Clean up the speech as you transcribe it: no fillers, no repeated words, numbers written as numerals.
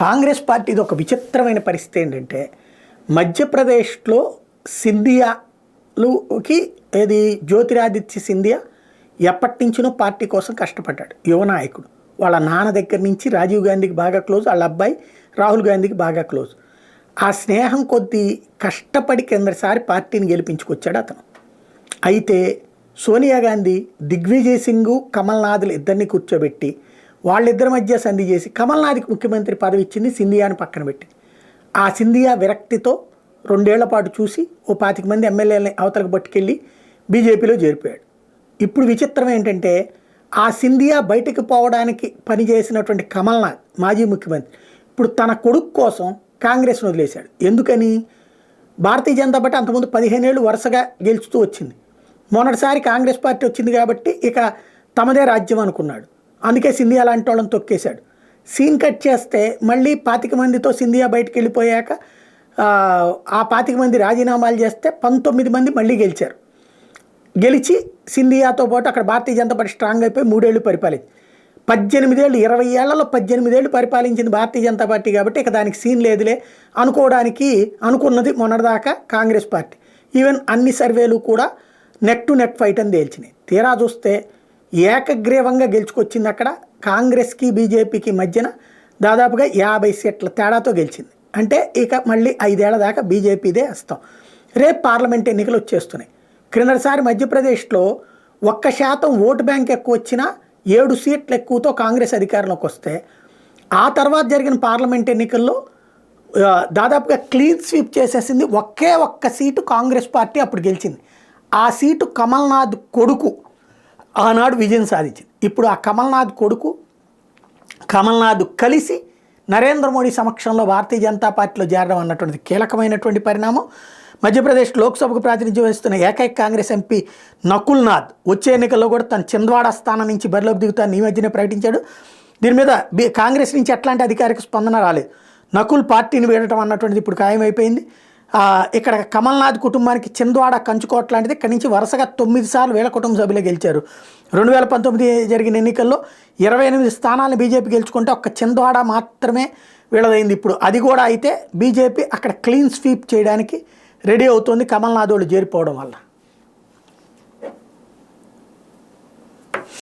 కాంగ్రెస్ పార్టీది ఒక విచిత్రమైన పరిస్థితి ఏంటంటే మధ్యప్రదేశ్లో సింధియాకి ఏది జ్యోతిరాదిత్య సింధియా ఎప్పటి నుంచినో పార్టీ కోసం కష్టపడ్డాడు. యువ నాయకుడు. వాళ్ళ నాన్న దగ్గర నుంచి రాజీవ్ గాంధీకి బాగా క్లోజ్, వాళ్ళ అబ్బాయి రాహుల్ గాంధీకి బాగా క్లోజ్. ఆ స్నేహం కొద్దీ కష్టపడి కిందసారి పార్టీని గెలిపించుకొచ్చాడు అతను. అయితే సోనియా గాంధీ దిగ్విజయ్ సింగ్, కమల్నాథ్లు ఇద్దరిని కూర్చోబెట్టి వాళ్ళిద్దరి మధ్య సంధి చేసి కమల్నాథ్కి ముఖ్యమంత్రి పదవి ఇచ్చింది, సింధియాని పక్కన పెట్టింది. ఆ సింధియా విరక్తితో 2 ఏళ్ల పాటు చూసి ఓ 25 మంది ఎమ్మెల్యేలని అవతలకు పట్టుకెళ్ళి బీజేపీలో చేరిపోయాడు. ఇప్పుడు విచిత్రం ఏంటంటే ఆ సింధియా బయటకు పోవడానికి పనిచేసినటువంటి కమల్నాథ్ మాజీ ముఖ్యమంత్రి ఇప్పుడు తన కొడుకు కోసం కాంగ్రెస్ను వదిలేశాడు. ఎందుకని? భారతీయ జనతా పార్టీ అంతకుముందు 15 ఏళ్ళు వరుసగా గెలుచుతూ వచ్చింది. మొన్నటిసారి కాంగ్రెస్ పార్టీ వచ్చింది కాబట్టి ఇక తమదే రాజ్యం అనుకున్నాడు. అందుకే సింధియా లాంటి వాళ్ళని తొక్కేశాడు. సీన్ కట్ చేస్తే మళ్ళీ 25 మందితో సింధియా బయటకు వెళ్ళిపోయాక ఆ 25 మంది రాజీనామాలు చేస్తే 19 మంది మళ్ళీ గెలిచారు. గెలిచి సింధియాతో పాటు అక్కడ భారతీయ జనతా పార్టీ స్ట్రాంగ్ అయిపోయి 3 ఏళ్ళు పరిపాలించింది. 18 ఏళ్ళు 20 ఏళ్లలో 18 ఏళ్ళు పరిపాలించింది భారతీయ జనతా పార్టీ కాబట్టి ఇక దానికి సీన్ లేదులే అనుకున్నది మొన్నటిదాకా కాంగ్రెస్ పార్టీ. ఈవెన్ అన్ని సర్వేలు కూడా నెక్ టు నెక్ ఫైట్ అని తేల్చినాయి. తీరా చూస్తే ఏకగ్రీవంగా గెలుచుకొచ్చింది. అక్కడ కాంగ్రెస్కి బీజేపీకి మధ్యన దాదాపుగా 50 సీట్ల తేడాతో గెలిచింది. అంటే ఇక మళ్ళీ 5 ఏళ్ల దాకా బీజేపీదే వస్తాం. రేపు పార్లమెంట్ ఎన్నికలు వచ్చేస్తున్నాయి. క్రిందసారి మధ్యప్రదేశ్లో 1% ఓటు బ్యాంక్ ఎక్కువ వచ్చినా 7 సీట్లు ఎక్కువతో కాంగ్రెస్ అధికారంలోకి వస్తే ఆ తర్వాత జరిగిన పార్లమెంట్ ఎన్నికల్లో దాదాపుగా క్లీన్ స్వీప్ చేసేసింది. ఒక్క సీటు కాంగ్రెస్ పార్టీ అప్పుడు గెలిచింది. ఆ సీటు కమల్నాథ్ కొడుకు ఆనాడు విజయం సాధించింది. ఇప్పుడు ఆ కమల్నాథ్ కలిసి నరేంద్ర మోడీ సమక్షంలో భారతీయ జనతా పార్టీలో చేరడం అన్నటువంటిది కీలకమైనటువంటి పరిణామం. మధ్యప్రదేశ్ లోక్సభకు ప్రాతినిధ్యం వహిస్తున్న ఏకైక కాంగ్రెస్ ఎంపీ నకుల్ నాథ్ వచ్చే ఎన్నికల్లో కూడా తన చింద్వాడా స్థానం నుంచి బరిలోకి దిగుతానని ఈ మధ్యనే ప్రకటించాడు. దీని మీద కాంగ్రెస్ నుంచి ఎట్లాంటి అధికారిక స్పందన రాలేదు. నకుల్ పార్టీని వీడటం అన్నటువంటిది ఇప్పుడు ఖాయమైపోయింది. ఇక్కడ కమల్నాథ్ కుటుంబానికి చింద్వాడా కంచుకోట లాంటిది. ఇక్కడి నుంచి వరుసగా 9 సార్లు వీళ్ళ కుటుంబ సభ్యులే గెలిచారు. 2019 జరిగిన ఎన్నికల్లో 28 స్థానాలను బీజేపీ గెలుచుకుంటే ఒక్క చింద్వాడా మాత్రమే వీళ్ళదైంది. ఇప్పుడు అది కూడా అయితే బీజేపీ అక్కడ క్లీన్ స్వీప్ చేయడానికి రెడీ అవుతోంది కమల్నాథ్ వాళ్ళు చేరిపోవడం వల్ల.